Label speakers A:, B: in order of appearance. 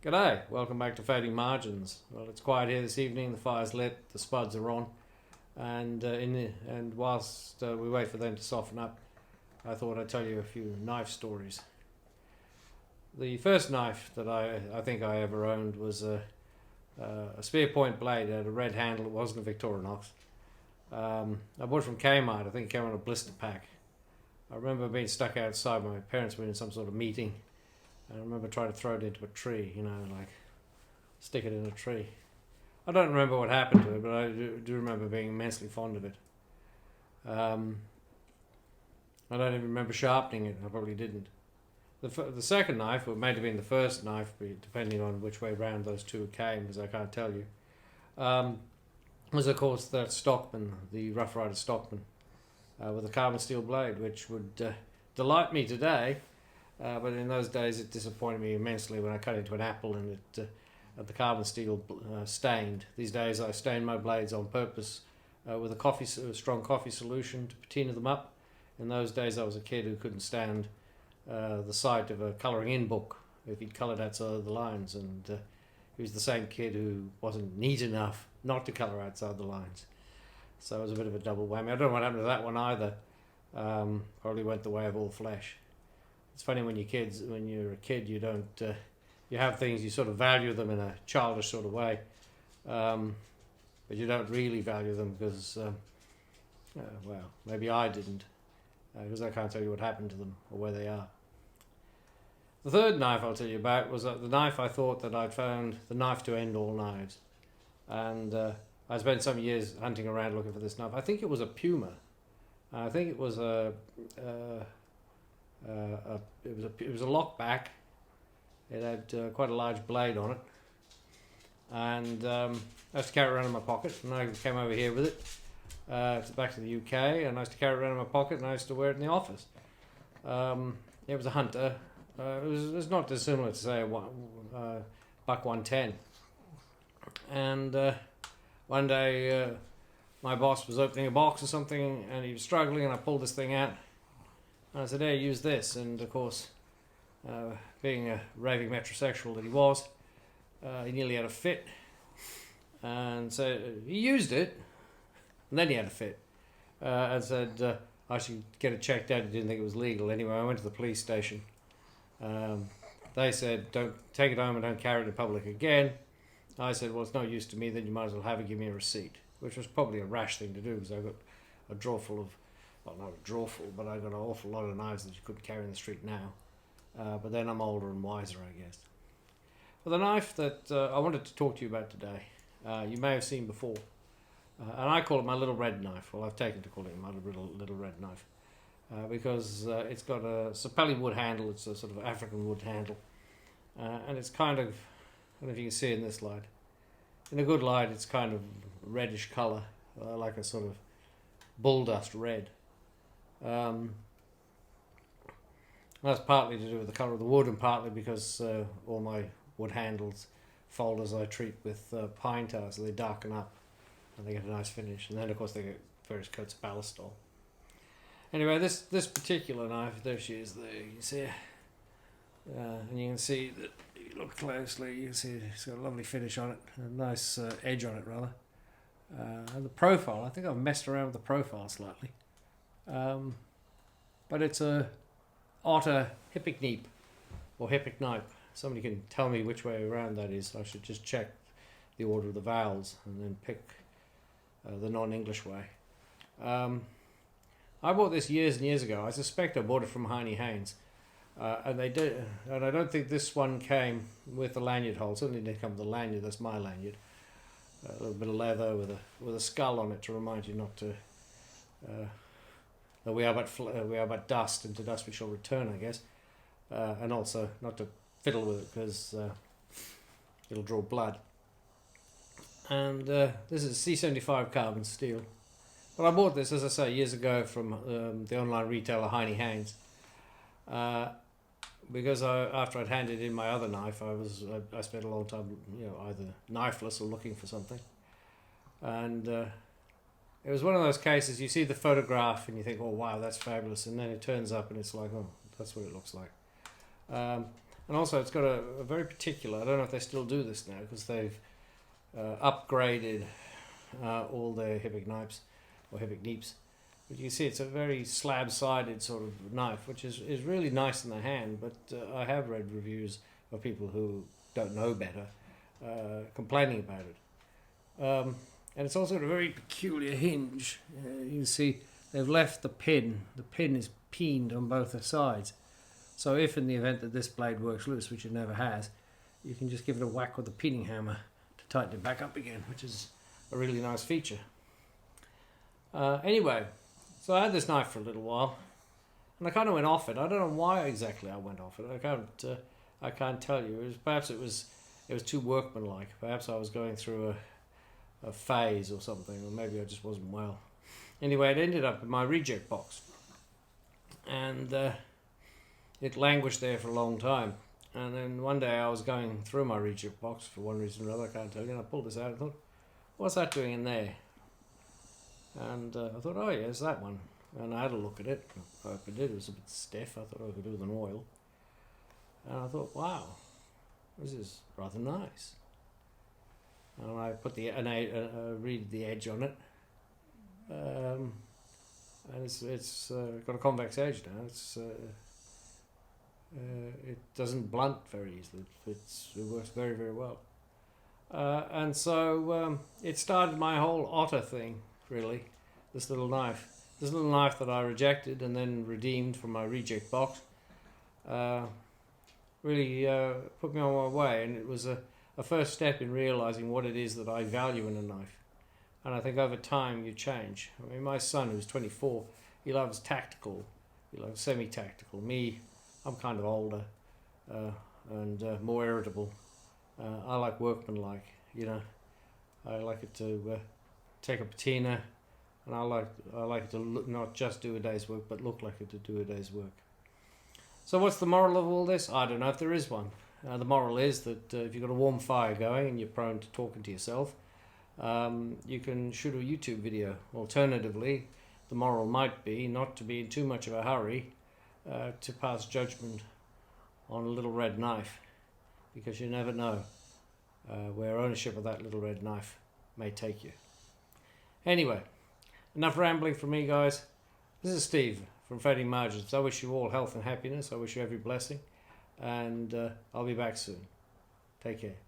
A: G'day, welcome back to Fading Margins. Well, it's quiet here this evening, the fire's lit, the spuds are on, and whilst we wait for them to soften up, I thought I'd tell you a few knife stories. The first knife that I think I ever owned was a spear point blade. It had a red handle, it wasn't a Victorinox. I bought it from Kmart. I think it came on a blister pack. I remember being stuck outside, my parents were in some sort of meeting. I remember trying to throw it into a tree, like stick it in a tree. I don't remember what happened to it, but I do remember being immensely fond of it. I don't even remember sharpening it. I probably didn't. The second knife, or may have been the first knife, depending on which way round those two came, because I can't tell you, was of course that Stockman, the Rough Rider Stockman, with a carbon steel blade, which would delight me today. But in those days it disappointed me immensely when I cut into an apple and the carbon steel stained. These days I stain my blades on purpose with a strong coffee solution to patina them up. In those days I was a kid who couldn't stand the sight of a colouring in book if he'd coloured outside of the lines, and he was the same kid who wasn't neat enough not to colour outside the lines. So it was a bit of a double whammy. I don't know what happened to that one either. Probably went the way of all flesh. It's funny when you're a kid, you don't, you have things, you sort of value them in a childish sort of way, but you don't really value them because, well, maybe I didn't, because I can't tell you what happened to them or where they are. The third knife I'll tell you about was the knife I thought that I'd found, the knife to end all knives, and I spent some years hunting around looking for this knife. I think it was a Puma. I think it was it was a lockback. It had quite a large blade on it, and I used to carry it around in my pocket. And I came over here with it back to the UK, and I used to carry it around in my pocket, and I used to wear it in the office. It was a Hunter. It was not dissimilar to say a Buck 110. And one day my boss was opening a box or something, and he was struggling, and I pulled this thing out. And I said, hey, use this. And of course, being a raving metrosexual that he was, he nearly had a fit. And so he used it, and then he had a fit. And said, I should get it checked out. He didn't think it was legal. Anyway, I went to the police station. They said, don't take it home and don't carry it in public again. I said, well, it's no use to me, then you might as well have it, give me a receipt. Which was probably a rash thing to do, because I got a drawer full of, well, not a drawer full, but I got an awful lot of knives that you couldn't carry in the street now. But then I'm older and wiser, I guess. But the knife that I wanted to talk to you about today, you may have seen before. And I call it my little red knife. Well, I've taken to calling it my little red knife. Because it's got a sapelli wood handle. It's a sort of African wood handle. And it's kind of, I don't know if you can see in this light. In a good light, it's kind of reddish colour, like a sort of bull dust red. That's partly to do with the colour of the wood, and partly because all my wood handles folders I treat with pine tar, so they darken up and they get a nice finish. And then of course they get various coats of ballistol. Anyway, this particular knife, there she is there, you can see her. And you can see that, if you look closely, you can see it's got a lovely finish on it, a nice edge on it rather. And the profile, I think I've messed around with the profile slightly. But it's a Otter Hippikneep or Hippiknipe. Somebody can tell me which way around that is. I should just check the order of the vowels and then pick the non-English way. I bought this years and years ago. I suspect I bought it from Heine Haynes. And they did, and I don't think this one came with the lanyard hole. It certainly didn't come with the lanyard. That's my lanyard. A little bit of leather with a skull on it to remind you not to. That we are but dust, and to dust we shall return, I guess. And also not to fiddle with it because it'll draw blood. And this is C75 carbon steel. But I bought this, as I say, years ago from the online retailer Heine Haynes. Because after I'd handed in my other knife, I spent a long time, either knifeless or looking for something, and it was one of those cases. You see the photograph and you think, "Oh wow, that's fabulous," and then it turns up and it's like, "Oh, that's what it looks like." And also it's got a very particular, I don't know if they still do this now because they've upgraded all their Hibic knives or Hibic Neeps. But you can see it's a very slab-sided sort of knife, which is really nice in the hand, but I have read reviews of people who don't know better complaining about it. And it's also got a very peculiar hinge. You can see they've left the pin is peened on both the sides. So if in the event that this blade works loose, which it never has, you can just give it a whack with a peening hammer to tighten it back up again, which is a really nice feature. Anyway, so I had this knife for a little while, and I kind of went off it. I don't know why exactly I went off it. I can't tell you. Perhaps it was too workmanlike. Perhaps I was going through a phase or something, or maybe I just wasn't well. Anyway, it ended up in my reject box, and it languished there for a long time. And then one day I was going through my reject box for one reason or another, I can't tell you, and I pulled this out and thought, what's that doing in there? And I thought, oh yeah, it's that one. And I had a look at it. I opened it. It was a bit stiff. I thought I could do with an oil. And I thought, wow, this is rather nice. And I put read the edge on it. And it's got a convex edge now. It doesn't blunt very easily. It works very, very well. And so it started my whole otter thing, really. This little knife that I rejected and then redeemed from my reject box, really put me on my way, and it was a first step in realizing what it is that I value in a knife. And I think over time you change. I mean, my son, who's 24, he loves tactical, he loves semi-tactical. Me, I'm kind of older and more irritable. I like workmanlike, you know. I like it to take a patina, and I like it to look, not just do a day's work, but look like it to do a day's work. So what's the moral of all this? I don't know if there is one. The moral is that if you've got a warm fire going and you're prone to talking to yourself, you can shoot a YouTube video. Alternatively, the moral might be not to be in too much of a hurry to pass judgment on a little red knife, because you never know where ownership of that little red knife may take you. Anyway, enough rambling from me, guys. This is Steve from Fading Margins. I wish you all health and happiness. I wish you every blessing, and I'll be back soon. Take care.